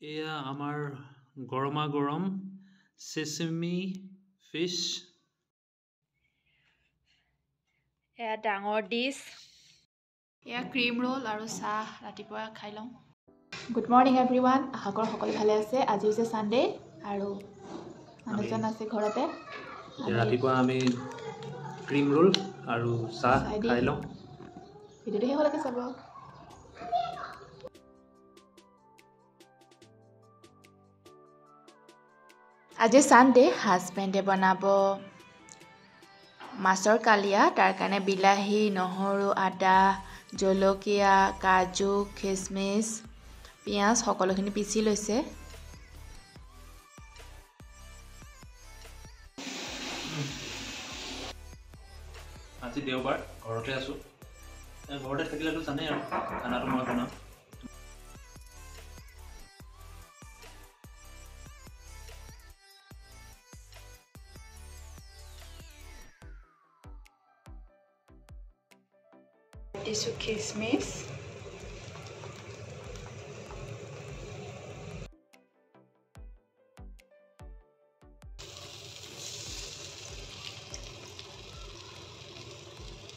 এয়া আমাৰ গৰমা গৰম চেচেমি ফিছ। এয়া ডাঙৰ ডিছ। এয়া ক্ৰীম ৰোল আৰু চাহ ৰাতিপুৱা খাই লওঁ। গুড মৰ্ণিং এভৰিৱান, আশা কৰোঁ সকলো ভালে আছে। আজি হৈছে ছানডে আৰু মানুহজন আছে ঘৰতে। ৰাতিপুৱা আমি ক্ৰীম ৰোল আৰু চাহ খাই লওঁ। ভিডিঅ'টো শেষলৈকে চাব। আজি ছানডে, হাজবেণ্ডে বনাব মাছৰ কালিয়া। তাৰ কাৰণে বিলাহী, নহৰু, আদা, জলকীয়া, কাজু, খিচমিচ, পিঁয়াজ সকলোখিনি পিচি লৈছে। আজি দেওবাৰ, ঘৰতে আছোঁ। ঘৰতে থাকিলেতো জানেই আৰু খানাটো মই বনাওঁ। দিছোঁ খিচমিচ,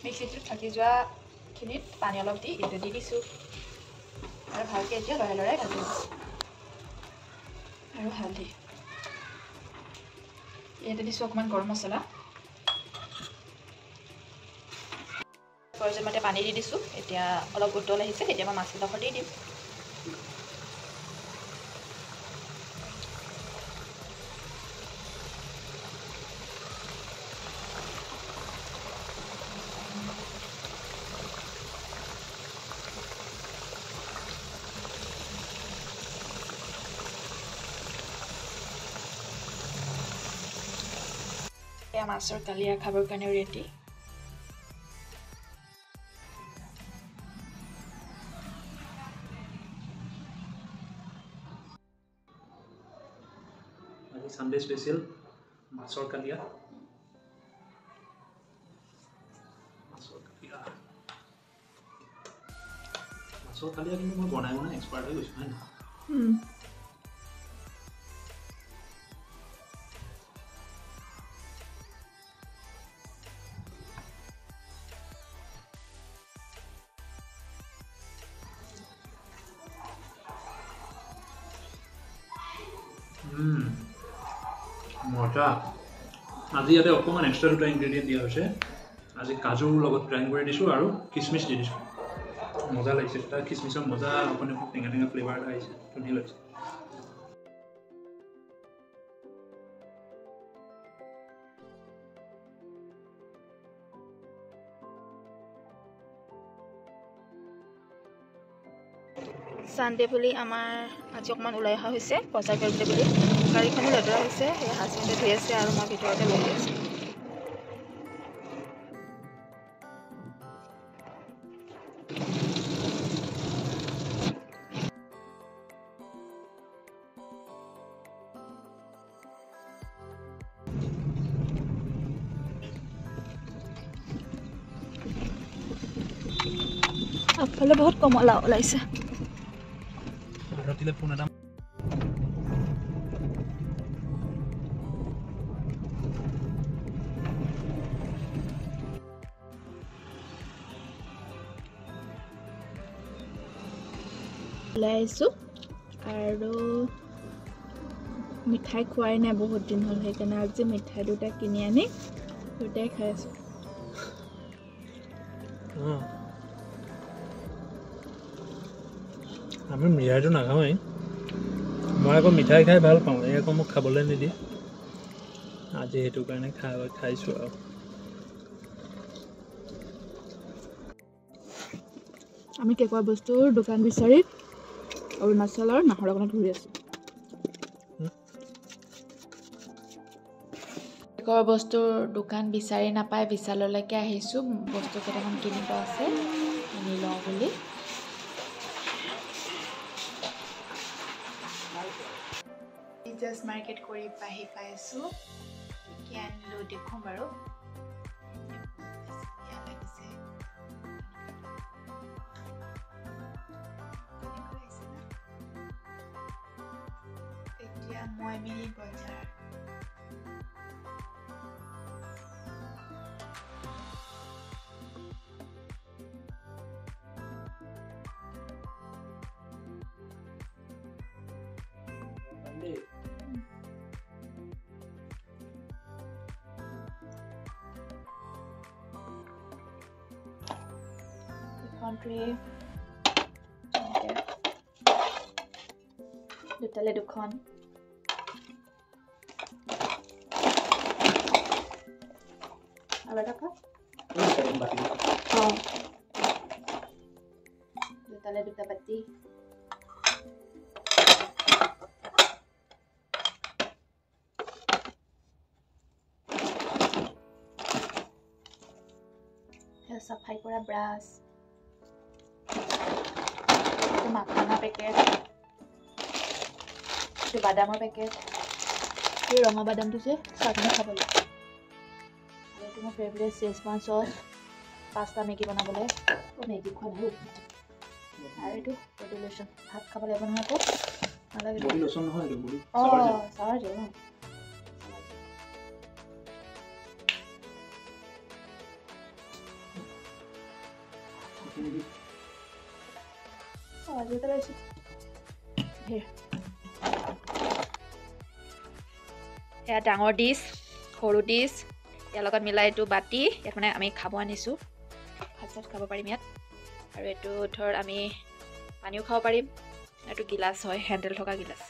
মিক্সিটোত থাকি যোৱাখিনিত পানী অলপ দি এইটো দি দিছোঁ আৰু ভালকৈ এতিয়া লৰাই লৰাই ভাজি দিছোঁ। আৰু হালধি ইয়াতে দিছোঁ, অকণমান গৰম মছলা, প্ৰয়োজন মতে পানী দি দিছোঁ। এতিয়া অলপ উতল আহিছে, এতিয়া মই মাছকেইডোখৰ দি দিম। এয়া মাছৰ কালিয়া খাবৰ কাৰণে ৰেডি। আজি ছানডে স্পেচিয়েল মাছৰ কালিয়া। মাছৰ কালিয়া কিন্তু মই বনাই এক্সপাৰ্ট হৈ গৈছোঁ, হয় নহয়? মজা। আজি ইয়াতে অকণমান এক্সট্ৰা দুটা ইনগ্ৰেডিয়েণ্ট দিয়া হৈছে। আজি কাজুৰ লগত গ্ৰাইণ্ড কৰি দিছোঁ আৰু খিচমিচ দি দিছোঁ। মজা লাগিছে, তাৰ খিচমিচৰ মজা অকণ টেঙা টেঙা ফ্লেভাৰ এটা আহিছে, ধুনীয়া লাগিছে। ছানডে বুলি আমাৰ আজি অকণমান ওলাই অহা হৈছে বজাৰ কৰিবলৈ বুলি। গাড়ীখনো লেতেৰা হৈছে, সেই হাজবেণ্ডে ধুই আছে আৰু মই ভিতৰতে বহি আছোঁ। আগফালে বহুত কমলা ওলাইছে। ফোন এটা ওলাই আহিছোঁ আৰু মিঠাই খোৱাই নাই বহুত দিন হ'ল, সেইকাৰণে আজি মিঠাই দুটা কিনি আনি দুটাই খাই আছোঁ। আমি মিঠাইটো নাখাওঁৱেই, মই আকৌ মিঠাই খাই ভাল পাওঁ, এই আকৌ মোক খাবলৈ নিদিয়ে। আজি সেইটো কাৰণে খাইছোঁ আৰু। আমি কেকৰ বস্তুৰ দোকান বিচাৰি অৰুণাচলৰ নাহৰকণত ঘূৰি আছোঁ। কেকৰ বস্তুৰ দোকান বিচাৰি নাপাই বিশাললৈকে আহিছোঁ। বস্তু কেইটামান কিনিব আছে, কিনি লওঁ বুলি। জাষ্ট মাৰ্কেট কৰি আহি পাইছোঁ। কি আনিলোঁ দেখোঁ বাৰু। মই মিলি বজাৰ country দুটালে দুখন আৰু এটা কাপ দুটালে দুটা বাতি চাফাই কৰা ব্ৰাছ মাখানা পেকেট বাদামৰ পেকেট এই ৰঙা বাদামটো যে চাটনি খাবলৈ এইটো মোৰ favourite schezwan sauce pasta Maggi বনাবলৈ মেগী খোৱা নাই আৰু এইটো বডি লোচন ভাত খাব লাগিব নহয় আকৌ নালাগে বডি লোচন নহয় এইটো বডি চাৱাৰ জেল এয়া ডাঙৰ ডিছ সৰু ডিছ ইয়াৰ লগত মিলাই এইটো বাতি ইয়াত মানে আমি খাব আনিছোঁ ভাত চাত খাব পাৰিম ইয়াত আৰু এইটো ধৰ আমি পানীও খাব পাৰিম এইটো গিলাচ হয় হেণ্ডেল থকা গিলাচ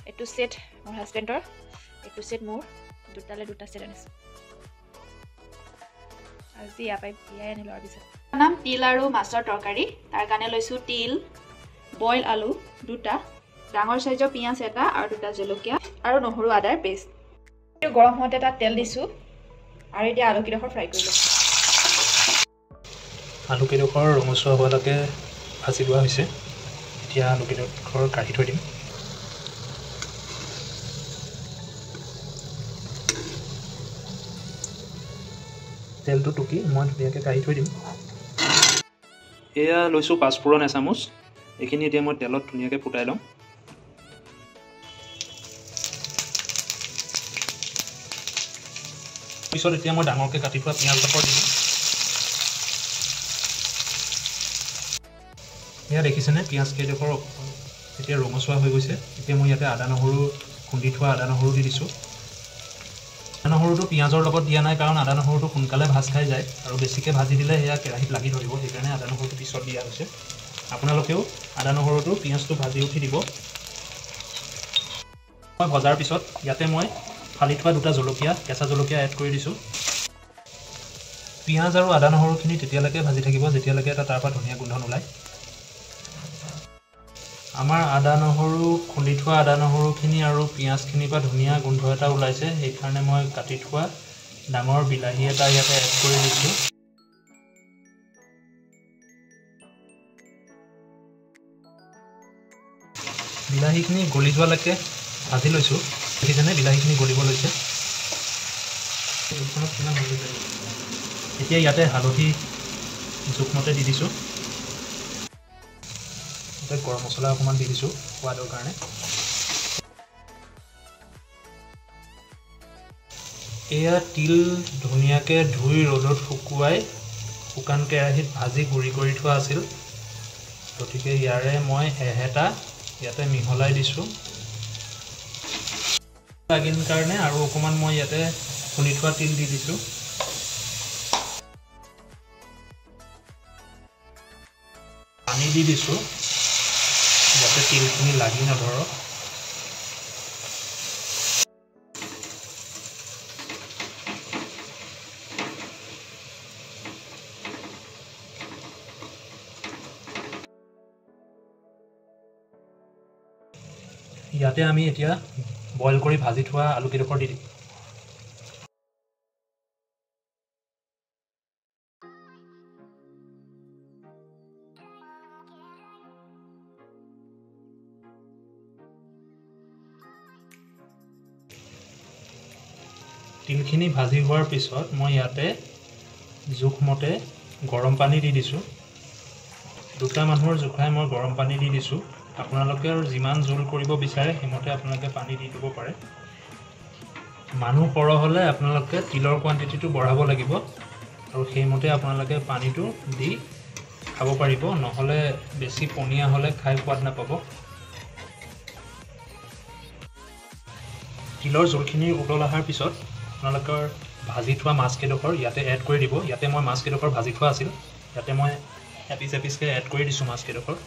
এইটো ছেট মোৰ হাজবেণ্ডৰ এইটো ছেট মোৰ দুটালে দুটা ছেট আনিছোঁ আজি ইয়াৰ পৰাই বিয়াই আনিলোঁ আৰু পিছত নাম তিল আৰু মাছৰ তৰকাৰী তাৰ কাৰণে লৈছোঁ তিল বইল আলু দুটা ডাঙৰ সাইজৰ পিঁয়াজ এটা আৰু দুটা জলকীয়া আৰু নহৰু আদাৰ পেষ্ট এইটো গৰম হওঁতে তাত তেল দিছোঁ আৰু এতিয়া আলুকেইডোখৰ ফ্ৰাই কৰি লৈছোঁ আলুকেইডোখৰ ৰঙচুৱা হোৱালৈকে ভাজি লোৱা হৈছে এতিয়া আলুকেইডোখৰ কাঢ়ি থৈ দিম তেলটো টুকি মই ধুনীয়াকৈ কাঢ়ি থৈ দিম এয়া লৈছোঁ পাঁচফোৰণ এচামুচ এইখিনি এতিয়া মই তেলত ধুনীয়াকৈ ফুটাই ল'ম পিছত এতিয়া মই ডাঙৰকৈ কাটি থোৱা পিঁয়াজডোখৰ দিম এয়া দেখিছেনে পিঁয়াজকেইডোখৰ এতিয়া ৰঙচুৱা হৈ গৈছে এতিয়া মই ইয়াতে আদা নহৰু খুন্দি থোৱা আদা নহৰু দি দিছোঁ আদা নহৰুটো পিঁয়াজৰ লগত দিয়া নাই কাৰণ আদা নহৰুটো সোনকালে ভাজ খাই যায় আৰু বেছিকৈ ভাজি দিলে সেয়া কেৰাহীত লাগি ধৰিব সেইকাৰণে আদা নহৰুটো পিছত দিয়া হৈছে আপোনালোকেও আদা নহৰুটো পিঁয়াজটো ভাজি উঠি দিব মই ভজাৰ পিছত ইয়াতে মই ফালি থোৱা দুটা জলকীয়া কেঁচা জলকীয়া এড কৰি দিছোঁ পিঁয়াজ আৰু আদা নহৰুখিনি তেতিয়ালৈকে ভাজি থাকিব যেতিয়ালৈকে এটা তাৰ পৰা ধুনীয়া গোন্ধ নোলায় আমাৰ আদা নহৰু খুন্দি থোৱা আদা নহৰুখিনি আৰু পিঁয়াজখিনিৰ পৰা ধুনীয়া গোন্ধ এটা ওলাইছে সেইকাৰণে মই কাটি থোৱা ডাঙৰ বিলাহী এটা ইয়াতে এড কৰি দিছোঁ বিলাহীখিনি গলি যোৱালৈকে ভাজি লৈছোঁ দেখিছেনে বিলাহীখিনি গলিব লৈছে এতিয়া ইয়াতে হালধি জোখমতে দি দিছোঁ গৰম মছলা অকণমান দি দিছোঁ সোৱাদৰ কাৰণে এয়া তিল ধুনীয়াকৈ ধুই ৰ'দত শুকুৱাই শুকান কেৰাহীত ভাজি গুড়ি কৰি থোৱা আছিল গতিকে ইয়াৰে মই এহেটা ইয়াতে মিহলাই দিছোঁ লাগিল কাৰণে আৰু অকণমান মই ইয়াতে খুন্দি থোৱা তিল দি দিছোঁ পানী দি দিছোঁ যাতে তিলখিনি লাগি নধৰক ইয়াতে আমি এতিয়া বইল কৰি ভাজি থোৱা আলুকেইডোখৰ দি দিম তিলখিনি ভাজি হোৱাৰ পিছত মই ইয়াতে জোখমতে গৰম পানী দি দিছোঁ দুটা মানুহৰ জোখাই মই গৰম পানী দি দিছোঁ আপোনালোকে আৰু যিমান জোল কৰিব বিচাৰে সেইমতে আপোনালোকে পানী দি দিব পাৰে মানুহ সৰহ হ'লে আপোনালোকে তিলৰ কোৱান্টিটিটো বঢ়াব লাগিব আৰু সেইমতে আপোনালোকে পানীটো দি খাব পাৰিব নহ'লে বেছি পনীয়া হ'লে খাই সোৱাদ নাপাব তিলৰ জোলখিনি উতল অহাৰ পিছত আপোনালোকৰ ভাজি থোৱা মাছকেইডোখৰ ইয়াতে এড কৰি দিব ইয়াতে মই মাছকেইডোখৰ ভাজি থোৱা আছিল ইয়াতে মই এপিচ এপিচকৈ এড কৰি দিছোঁ মাছকেইডোখৰ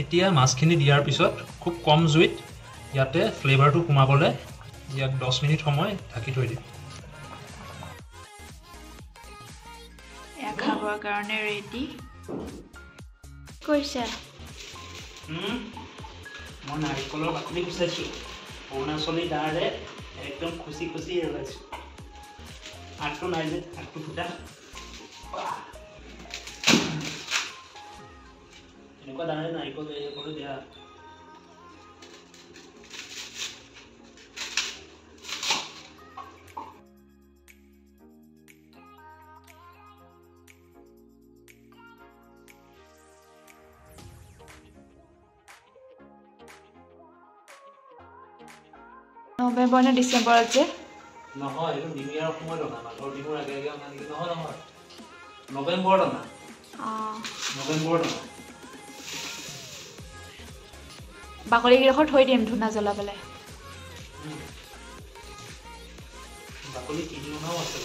এতিয়া মাছখিনি দিয়াৰ পিছত খুব কম জুইত ইয়াতে ফ্লেভাৰটো সোমাবলৈ ইয়াক 10 মিনিট সময় ঢাকি থৈ দিম এয়া খাবৰ কাৰণে ৰেডি কৈছা মই নাৰিকলৰ বাকলি গুচাইছোঁ অৰুণাচলী দাৰে একদম খুচি খুচি ৰলাইছোঁ আগটো নাই যে আগটো ফুটা এনেকুৱা দাৰে নাৰিকল কৰি দিয়া নৱেম্বৰ নে ডিচেম্বৰত যে নহয় এইটো নিউ ইয়াৰৰ সময়ত অনা মাঘৰ বিহুৰ আগে আগে অনা নেকি নহয় নৱেম্বৰত অনা নৱেম্বৰত অনা বাকলিকেইডোখৰ থৈ দিম ধূনা জ্বলাবলৈ বাকলি কিনি অনাও আছে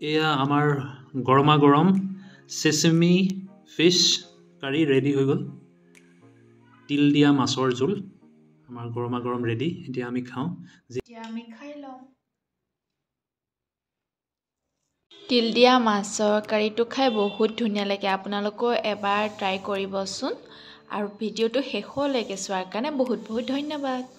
এয়া আমাৰ গৰমা গৰম চেচেমি ফিছ কাৰী ৰেডি হৈ গ'ল তিল দিয়া মাছৰ জোল আমাৰ গৰমা গৰম ৰেডি এতিয়া আমি খাওঁ যেতিয়া আমি খাই লওঁ তিল দিয়া মাছৰ কাৰীটো খাই বহুত ধুনীয়া লাগে আপোনালোকেও এবাৰ ট্ৰাই কৰিবচোন আৰু ভিডিঅ'টো শেষলৈকে চোৱাৰ কাৰণে বহুত বহুত ধন্যবাদ